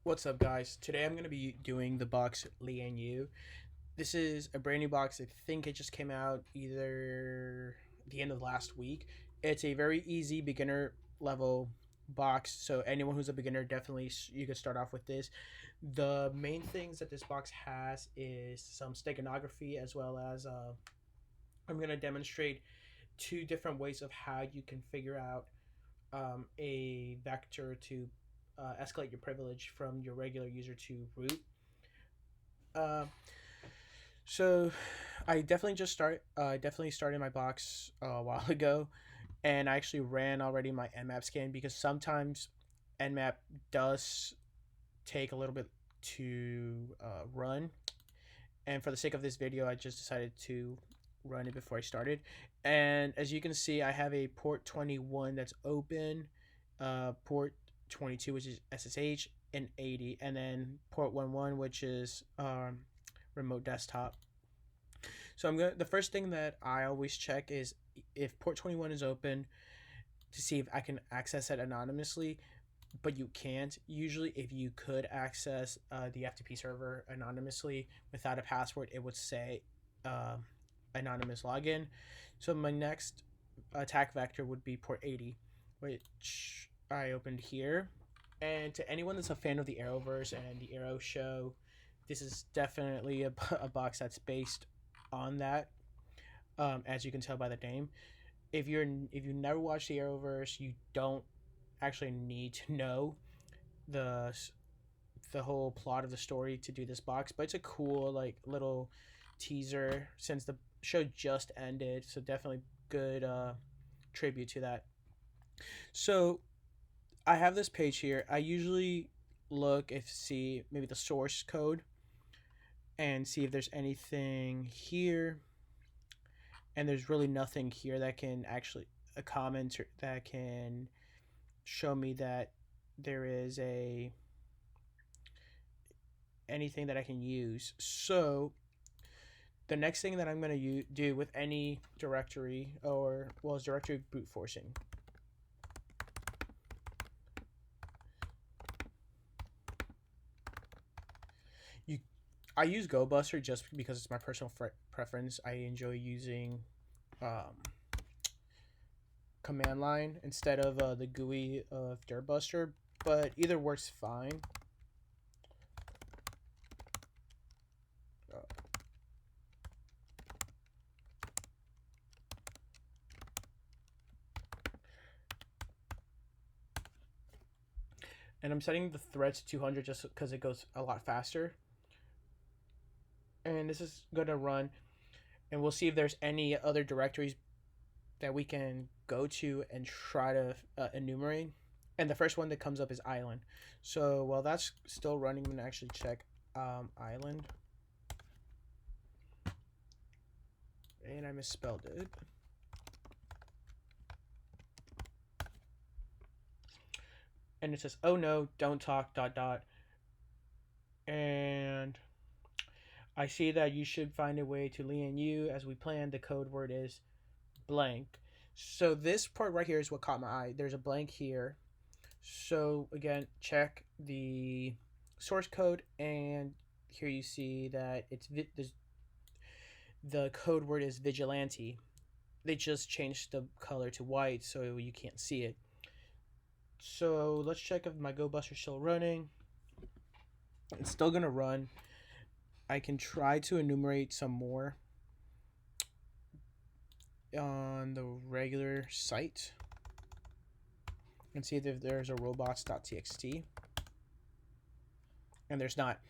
What's up, guys? Today I'm going to be doing the box Lian-Yu. This is a brand new box. I think it just came out either the end of last week. It's a very easy beginner level box, so anyone who's a beginner, definitely you could start off with this. The main things that this box has is some steganography, as well as I'm going to demonstrate two different ways of how you can figure out a vector to escalate your privilege from your regular user to root. Uh, so I definitely started my box a while ago, and I actually ran already my Nmap scan because sometimes Nmap does take a little bit to run. And for the sake of this video, I just decided to run it before I started. And as you can see, I have a port 21 that's open, port 22, which is SSH, and 80, and then port 11, which is remote desktop. So the first thing that I always check is if port 21 is open to see if I can access it anonymously, but you can't. Usually, if you could access the FTP server anonymously without a password, it would say uh, anonymous login. So my next attack vector would be port 80, which I opened here. And to anyone that's a fan of the Arrowverse and the Arrow show, this is definitely a box that's based on that. As you can tell by the name, if you never watched the Arrowverse, you don't actually need to know the the whole plot of the story to do this box, but it's a cool like little teaser since the show just ended, so definitely good tribute to that. So I have this page here. I usually look if see maybe the source code and see if there's anything here, and there's really nothing here that can actually a comment that can show me that there is a anything that I can use. So the next thing that I'm going to do with any directory, or well, is directory brute forcing. You, I use GoBuster just because it's my personal preference. I enjoy using um, command line instead of the GUI of Dirtbuster, but either works fine. And I'm setting the thread to 200 just because it goes a lot faster. And this is going to run, and we'll see if there's any other directories that we can go to and try to enumerate. And the first one that comes up is island. So while that's still running, I'm going to actually check island. And I misspelled it. And it says, oh no, don't talk, ... And I see that you should find a way to Lian-Yu as we planned. The code word is blank. So this part right here is what caught my eye. There's a blank here. So again, check the source code, and here you see that the code word is vigilante. They just changed the color to white so you can't see it. So let's check if my GoBuster is still running. It's still gonna run. I can try to enumerate some more on the regular site and see if there's a robots.txt, and there's not.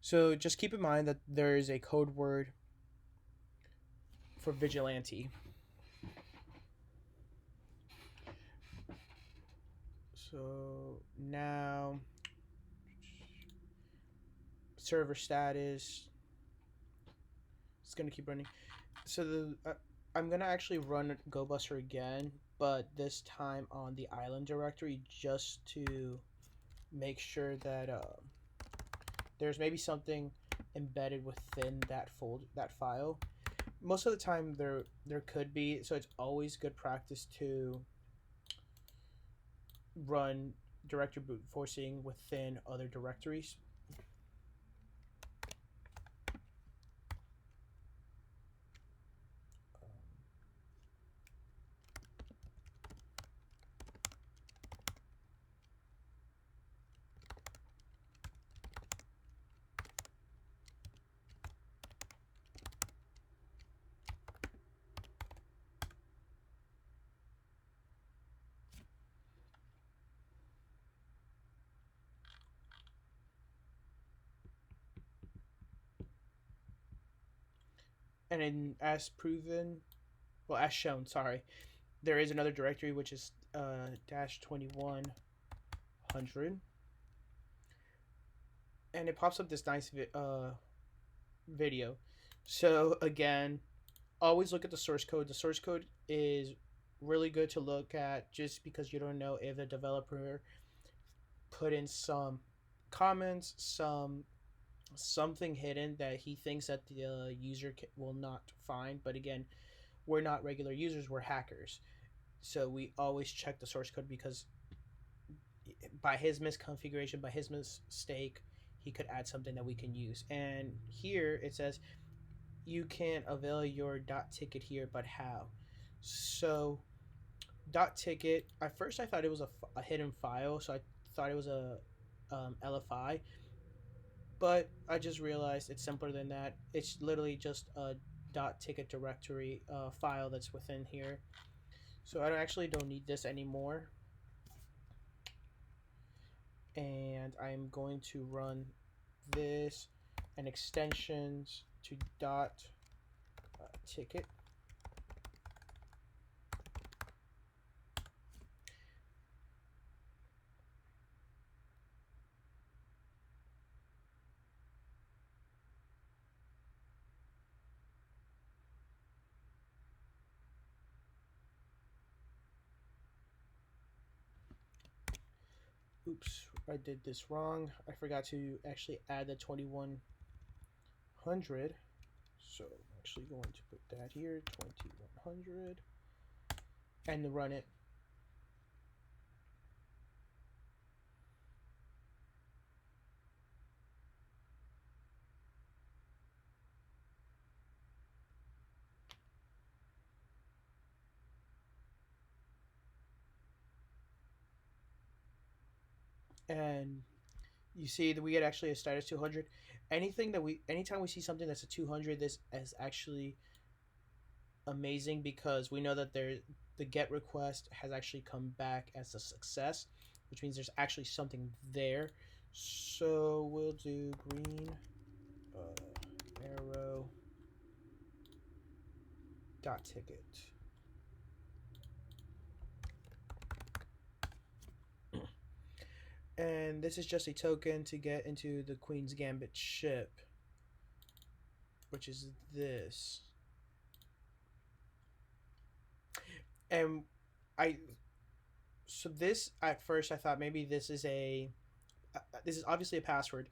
So just keep in mind that there is a code word for vigilante. So now server status, it's gonna keep running. So I'm gonna actually run GoBuster again, but this time on the island directory, just to make sure that there's maybe something embedded within that file. Most of the time there could be, so it's always good practice to run directory brute forcing within other directories. And then as proven, well, as shown, sorry, there is another directory which is dash 2100, and it pops up this nice video. So again, always look at the source code. The source code is really good to look at just because you don't know if the developer put in some comments, something hidden that he thinks that the user will not find. But again, we're not regular users, we're hackers. So we always check the source code because by his misconfiguration, by his mistake, he could add something that we can use. And here it says you can avail your .ticket here, but how? So .ticket, at first I thought it was a hidden file, so I thought it was a LFI, but I just realized it's simpler than that. It's literally just a .ticket directory file that's within here. So I don't need this anymore. And I'm going to run this and extensions to .ticket. Oops, I did this wrong. I forgot to actually add the 2100. So I'm actually going to put that here, 2100, and run it. And you see that we get actually a status 200. Anytime we see something that's a 200, this is actually amazing because we know that the get request has actually come back as a success, which means there's actually something there. So we'll do green arrow .ticket. And this is just a token to get into the Queen's Gambit ship, which is this. And so this, at first I thought maybe this is obviously a password.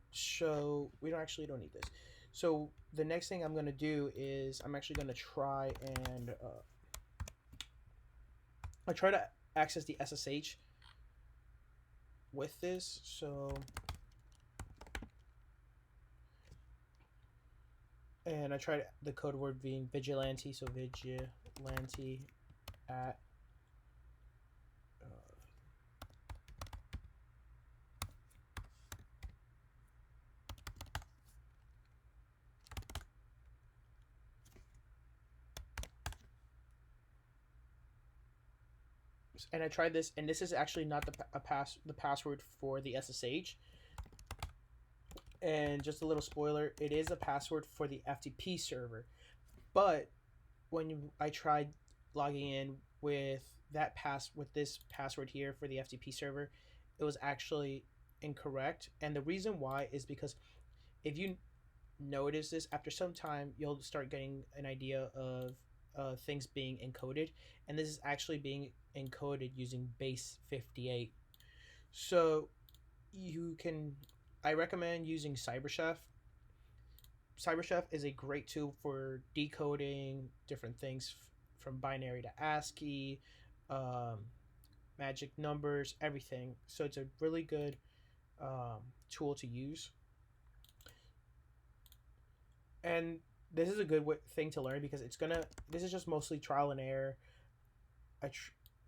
So we don't need this. So the next thing I'm going to do is I'm actually going to try and I try to access the SSH with this. So, and I tried the code word being vigilante, so vigilante at and I tried this, and this is actually not the password for the SSH. And just a little spoiler, it is a password for the FTP server. But I tried logging in with this password here for the FTP server, it was actually incorrect. And the reason why is because if you notice this, after some time, you'll start getting an idea of things being encoded, and this is actually being encoded using base 58. So I recommend using CyberChef. CyberChef is a great tool for decoding different things from binary to ASCII, magic numbers, everything. So it's a really good tool to use. And this is a good thing to learn because this is just mostly trial and error.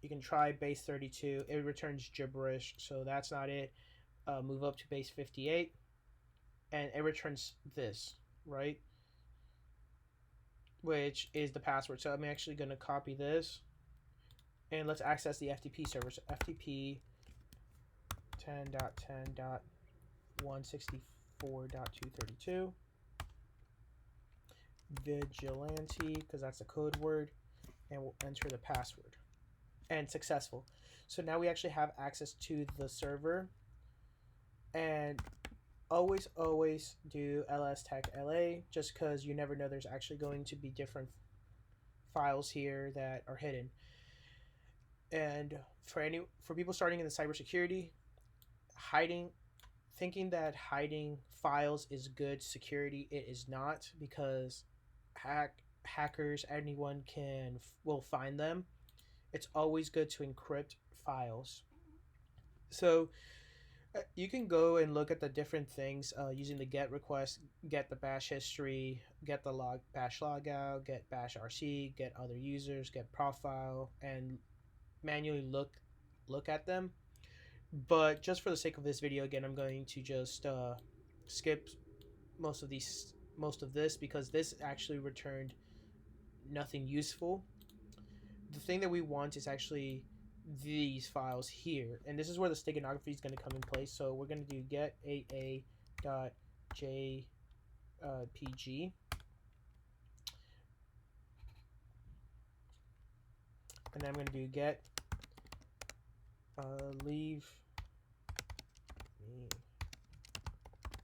You can try base 32. It returns gibberish, so that's not it. Move up to base 58, and it returns this, right? Which is the password. So I'm actually going to copy this, and let's access the FTP server. So FTP 10.10.164.232 vigilante, because that's a code word, and we'll enter the password. And successful. So now we actually have access to the server. And always do ls-tech-la, just because you never know, there's actually going to be different files here that are hidden. And for people starting in the cybersecurity, thinking that hiding files is good security, it is not, because hackers, anyone will find them. It's always good to encrypt files. So you can go and look at the different things using the get request, get the bash history, get the bash logout, get bash rc, get other users, get profile, and manually look at them. But just for the sake of this video, again, I'm going to just skip most of this, because this actually returned nothing useful. The thing that we want is actually these files here, and this is where the steganography is going to come in place. So we're going to do get aa.jpg, and then I'm going to do get leave me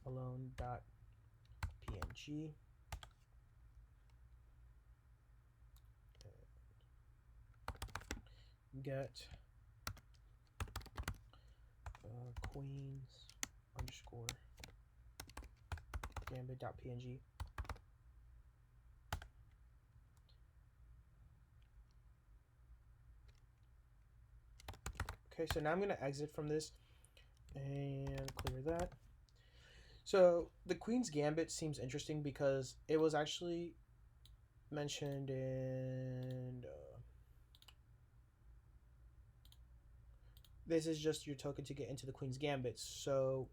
alone.png, get queens underscore gambit.png. Okay, so now I'm going to exit from this and clear that. So the Queen's Gambit seems interesting because it was actually mentioned in this is just your token to get into the Queen's Gambit. So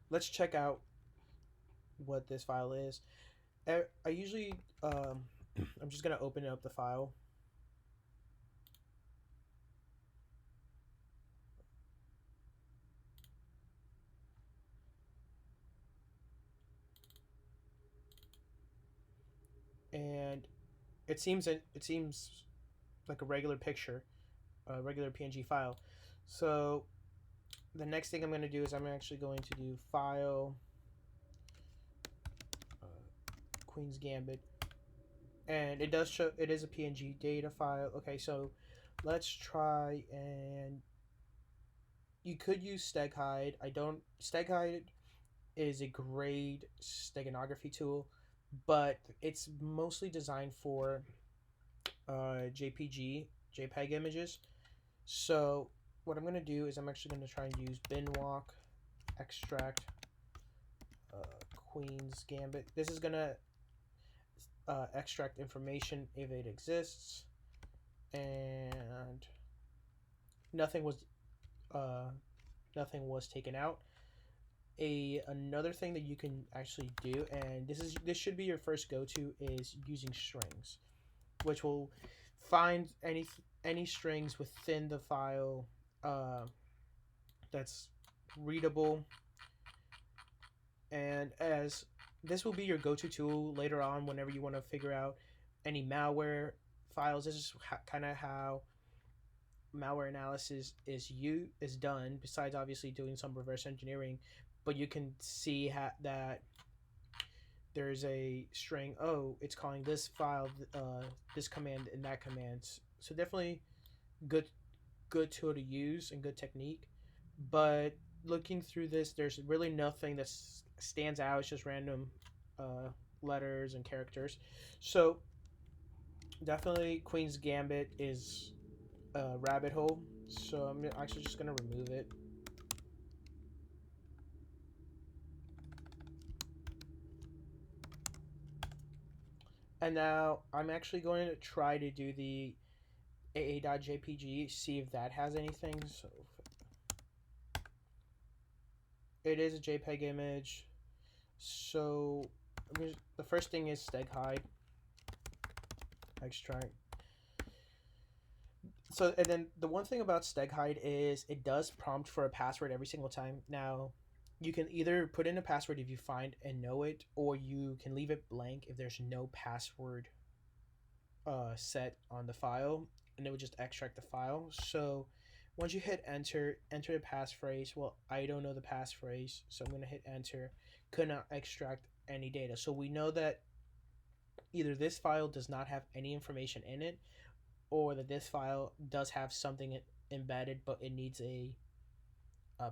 let's check out what this file is. I usually I'm just gonna open up the file. And it seems like a regular picture, a regular PNG file. So the next thing I'm going to do is I'm actually going to do file Queen's Gambit, and it does show it is a PNG data file. Okay, so let's try, and you could use StegHide. StegHide is a great steganography tool, but it's mostly designed for JPEG images. So what I'm going to do is I'm actually going to try and use binwalk extract Queen's Gambit. This is going to extract information if it exists, and nothing was taken out. Another thing that you can actually do, and this should be your first go-to, is using strings, which will find any strings within the file that's readable, and as this will be your go-to tool later on whenever you want to figure out any malware files. This is kind of how malware analysis is done, besides obviously doing some reverse engineering. But you can see that there's a string, oh, it's calling this file this command and that command. So definitely good tool to use and good technique. But looking through this, there's really nothing that stands out. It's just random letters and characters. So definitely Queen's Gambit is rabbit hole. So I'm actually just gonna remove it. And now I'm actually going to try to do the AA.jpg, see if that has anything. So it is a JPEG image. So the first thing is steg hide. Extract. So, and then the one thing about steg hide is it does prompt for a password every single time. Now, you can either put in a password if you find and know it, or you can leave it blank if there's no password set on the file, and it would just extract the file. So, once you hit enter, enter the passphrase. Well, I don't know the passphrase, so I'm gonna hit enter. Could not extract any data. So we know that either this file does not have any information in it, or that this file does have something embedded, but it needs a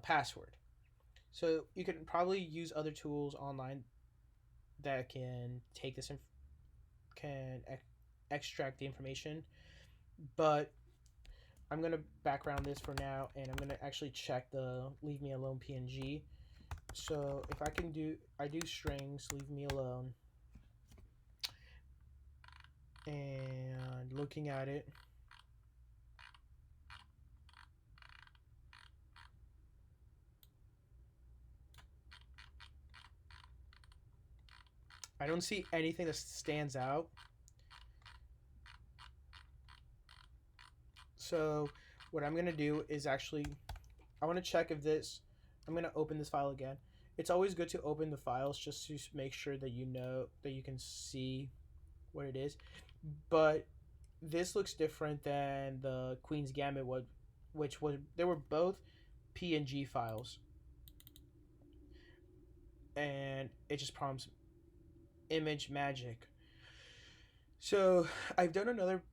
password. So you can probably use other tools online that can take this extract the information, but I'm gonna background this for now, and I'm gonna actually check the leave me alone PNG. So if I do strings leave me alone, and looking at it, I don't see anything that stands out. So what I'm gonna do is actually, I want to check if this, I'm gonna open this file again. It's always good to open the files just to make sure that you know that you can see what it is. But this looks different than the Queen's Gambit one, which was, they were both PNG files, and it just prompts image magic. So I've done another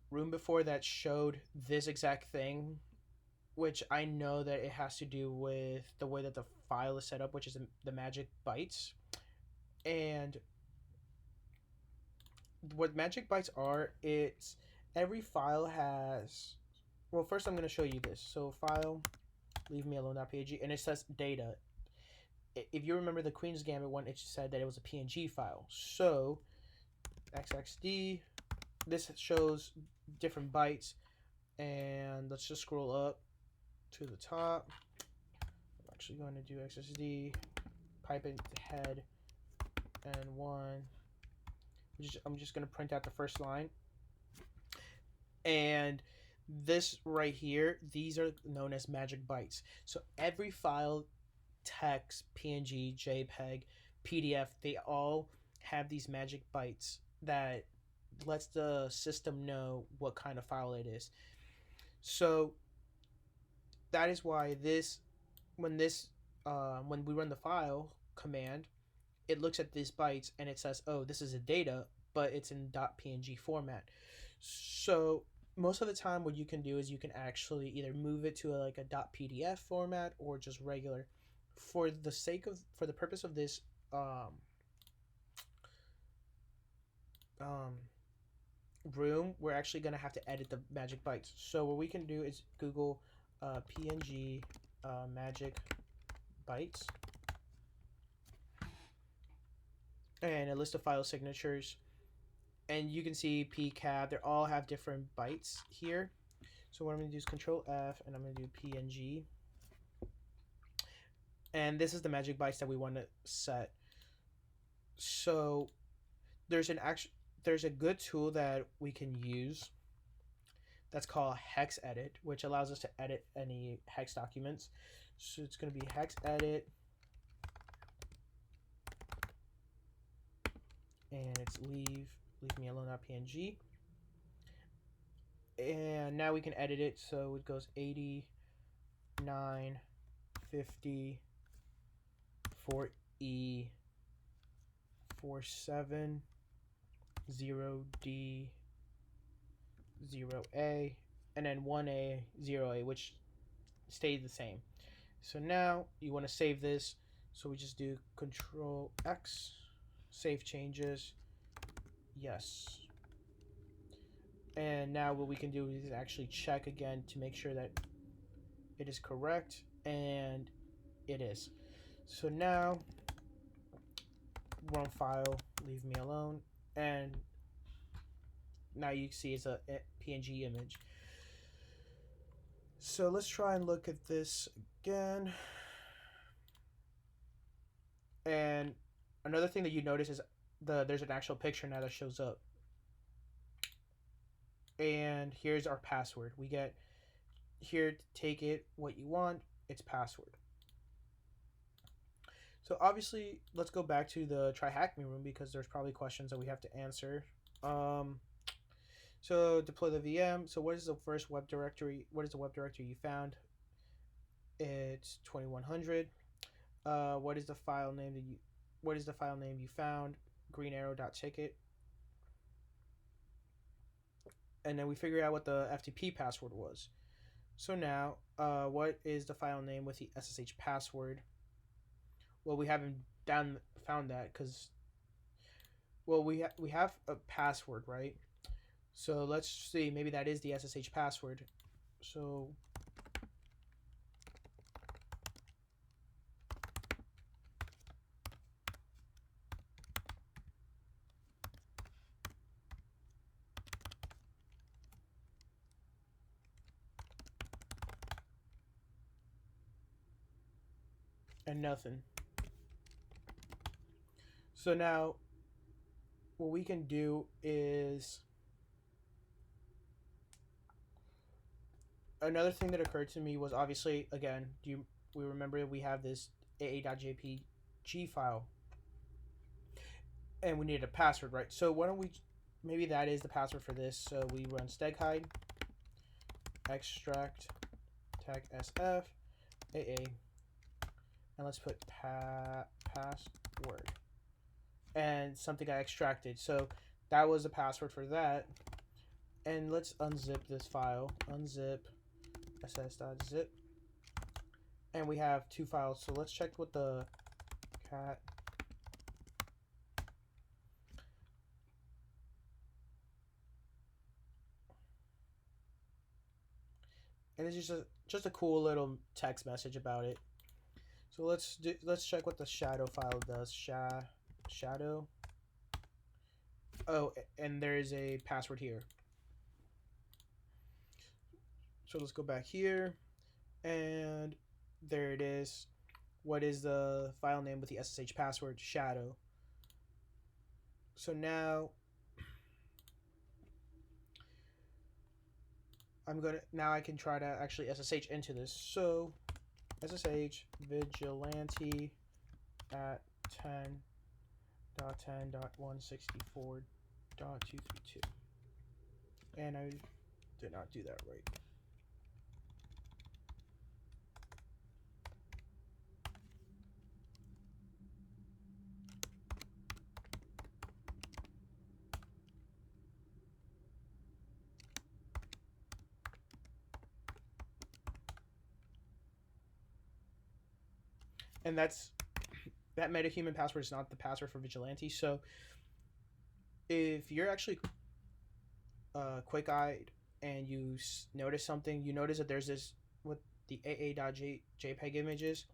room before that showed this exact thing, which I know that it has to do with the way that the file is set up, which is the magic bytes. And what magic bytes are, it's every file has, well, first I'm going to show you this. So file, leave me alone.png, and it says data. If you remember the Queen's Gambit one, it said that it was a PNG file. So xxd, this shows different bytes, and let's just scroll up to the top. I'm actually going to do xxd, pipe in head, and one. I'm just going to print out the first line. And this right here, these are known as magic bytes. So every file, text, PNG, JPEG, PDF, they all have these magic bytes that lets the system know what kind of file it is. So that is why when we run the file command, it looks at these bytes and it says, oh, this is a data, but it's in .png format. So most of the time what you can do is you can actually either move it to a .pdf format or just regular. For the purpose of this room, we're actually going to have to edit the magic bytes. So what we can do is Google png magic bytes, and a list of file signatures, and you can see pcab, they all have different bytes here. So what I'm going to do is Control F, and I'm going to do PNG, and this is the magic bytes that we want to set. So there's a good tool that we can use that's called hex edit, which allows us to edit any hex documents. So it's going to be hex edit, and it's leave me alone.png, and now we can edit it. So it goes 89 50 4E 47 0D 0A, and then 1A 0A, which stayed the same. So now you want to save this, so we just do Control X, save changes, yes. And now what we can do is actually check again to make sure that it is correct, and it is. So now, wrong file, leave me alone, and now you see it's a PNG image. So let's try and look at this again. And another thing that you notice is there's an actual picture now that shows up. And here's our password. We get here to take it what you want, it's password. So obviously, let's go back to the TryHackMe room because there's probably questions that we have to answer. So deploy the VM. So what is the first web directory? What is the web directory you found? It's 2100. What is the file name that you? What is the file name you found? Green arrow.ticket. And then we figure out what the FTP password was. So now, what is the file name with the SSH password? Well, we haven't found that because, well, we have a password, right? So let's see, maybe that is the SSH password. So and nothing. So now what we can do is, another thing that occurred to me was, obviously, again, we remember we have this aa.jpg file and we need a password, right? So why don't we, maybe that is the password for this. So we run steghide extract tag sf aa, and let's put password, and something got extracted. So that was a password for that. And let's unzip this file. Unzip ss.zip. And we have two files. So let's check what the cat. And it's just a cool little text message about it. So let's check what the shadow file does. Shadow. Oh, and there is a password here. So let's go back here, and there it is. What is the file name with the SSH password? Shadow. So now I can try to actually SSH into this. So SSH vigilante at 10.10.164.232. And I did not do that right. And that metahuman password is not the password for vigilante. So if you're actually quick-eyed and you notice something, you notice that there's this with the aa.jpg images,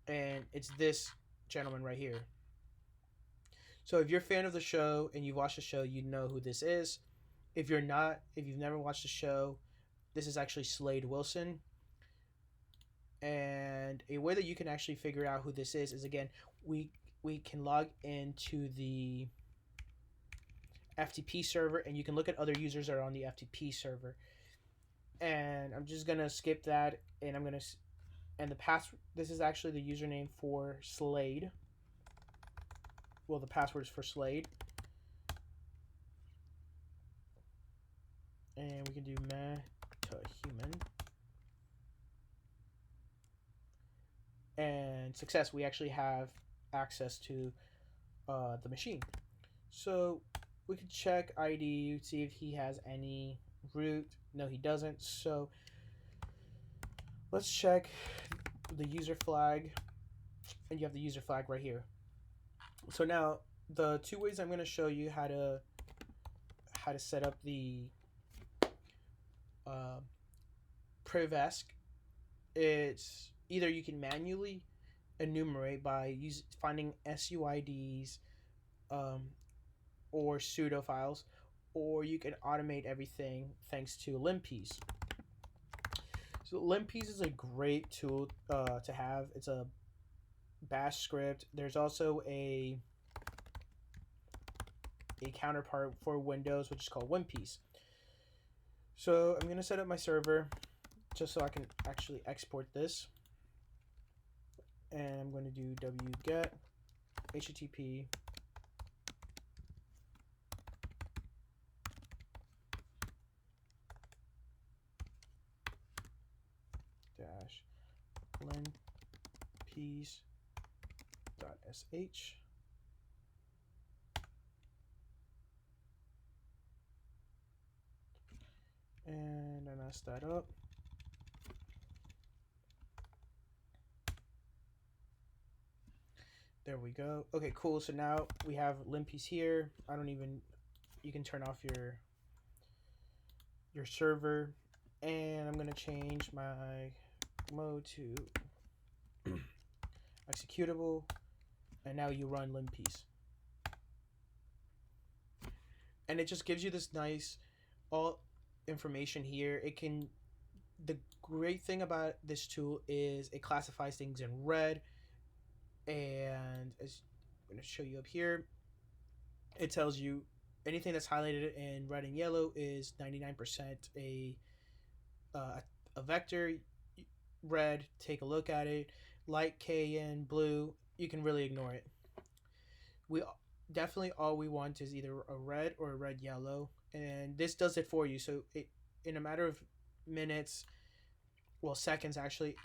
and it's this gentleman right here. So if you're a fan of the show and you've watched the show, you know who this is. If you're not, if you've never watched the show, this is actually Slade Wilson. And a way that you can actually figure out who this is, again, we can log into the FTP server, and you can look at other users that are on the FTP server. And I'm just gonna skip that, and and the password. This is actually the username for Slade. Well, the password is for Slade, and we can do metahuman. And success, we actually have access to the machine. So we could check ID, see if he has any root. No, he doesn't. So let's check the user flag, and you have the user flag right here. So now the two ways I'm going to show you how to set up the uh, privesc. It's either you can manually enumerate by finding SUIDs, um, or pseudo files, or you can automate everything thanks to limpies. So limpies is a great tool to have. It's a bash script. There's also a counterpart for Windows, which is called WinPiece. So I'm going to set up my server just so I can actually export this. And I'm going to do wget http dash linpiece.sh. And I messed that up. There we go. Okay, cool. So now we have limpiece here. You can turn off your server, and I'm gonna change my mode to executable, and now you run limpiece. And it just gives you this nice all information here. The great thing about this tool is it classifies things in red, and as I'm going to show you up here, it tells you anything that's highlighted in red and yellow is 99% a vector. Red, take a look at it. Light K and blue, you can really ignore it. We definitely all we want is either a red or a red yellow, and this does it for you. So it, in a matter of minutes, well, seconds actually,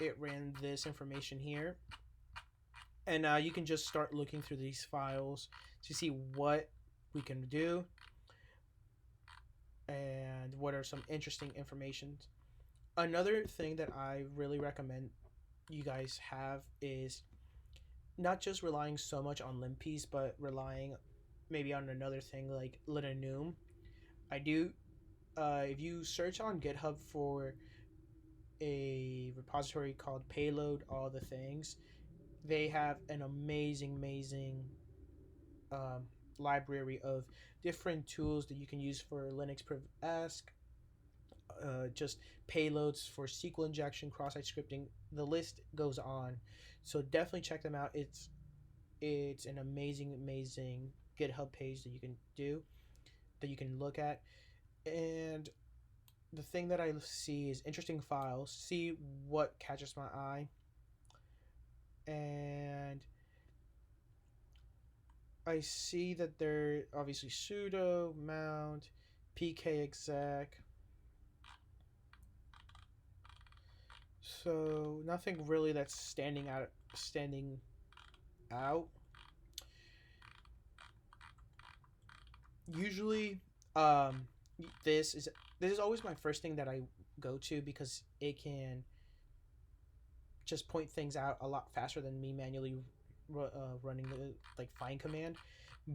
it ran this information here, and now you can just start looking through these files to see what we can do and what are some interesting information. Another thing that I really recommend you guys have is not just relying so much on limpiece, but relying maybe on another thing like Lian-Yu. I do. If you search on GitHub for a repository called Payload All the Things, they have an amazing um, library of different tools that you can use for Linux privesc, just payloads for SQL injection, cross-site scripting. The list goes on. So definitely check them out. It's an amazing GitHub page that you can look at. And the thing that I see is interesting files. See what catches my eye. And I see that they're obviously sudo mount pkexec. So nothing really that's standing out. Usually, this is always my first thing that I go to because it can just point things out a lot faster than me manually running the find command.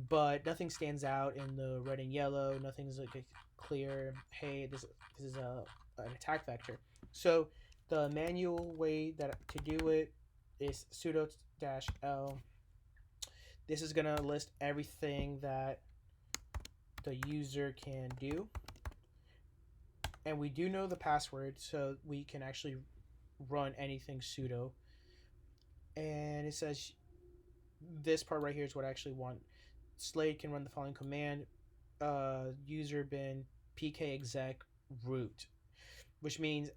But nothing stands out in the red and yellow. Nothing's like a clear. Hey, this is an attack vector. So the manual way to do it is sudo -l. This is gonna list everything that the user can do, and we do know the password, so we can actually run anything sudo. And it says this part right here is what I actually want. Slade can run the following command: user bin pkexec root, which means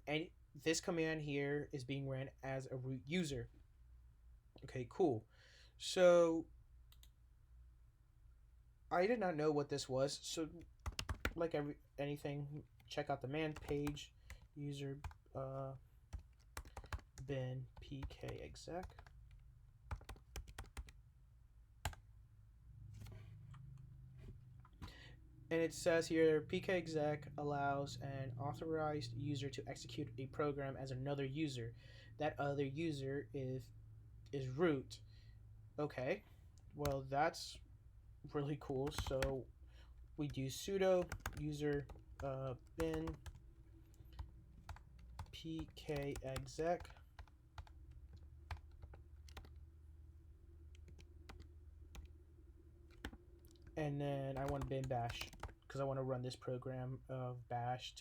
this command here is being ran as a root user. Okay, cool. So I did not know what this was. So like anything, check out the man page, user bin pkexec. And it says here, pkexec allows an authorized user to execute a program as another user. That other user is root. Okay, well that's really cool. So we do sudo user bin pkexec, and then I want bin bash because I want to run this program of bash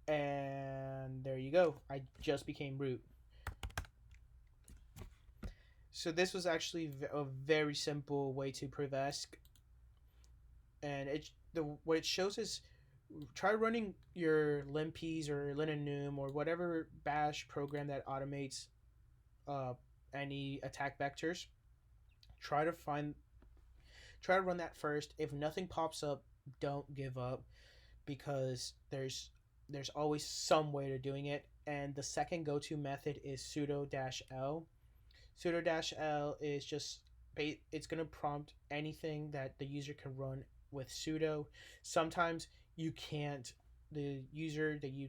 and there you go. I just became root. So this was actually a very simple way to prevesc, and what it shows is try running your linps or Lian-Yu or whatever bash program that automates any attack vectors. Try to run that first. If nothing pops up, don't give up, because there's always some way to doing it. And the second go-to method is sudo-l. Sudo-l is just it's going to prompt anything that the user can run with sudo. Sometimes you can't, the user that you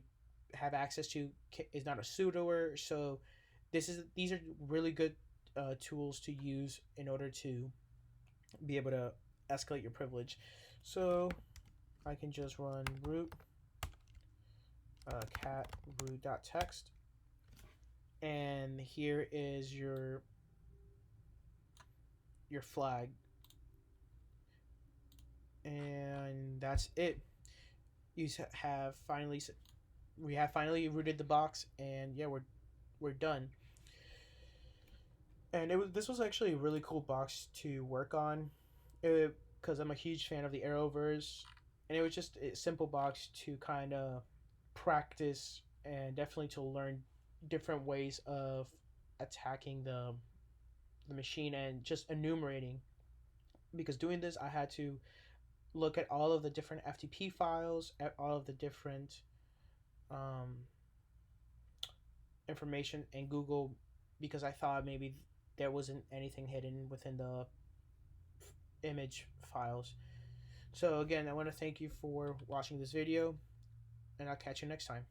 have access to is not a sudoer, so these are really good tools to use in order to be able to escalate your privilege. So I can just run root cat root.txt, and here is your flag, and that's it. We have finally rooted the box, and yeah, we're done. And this was actually a really cool box to work on, because I'm a huge fan of the Arrowverse, and it was just a simple box to kind of practice and definitely to learn different ways of attacking the machine and just enumerating. Because doing this, I had to look at all of the different FTP files, at all of the different um, information in Google, because I thought maybe there wasn't anything hidden within the image files. So again, I want to thank you for watching this video, and I'll catch you next time.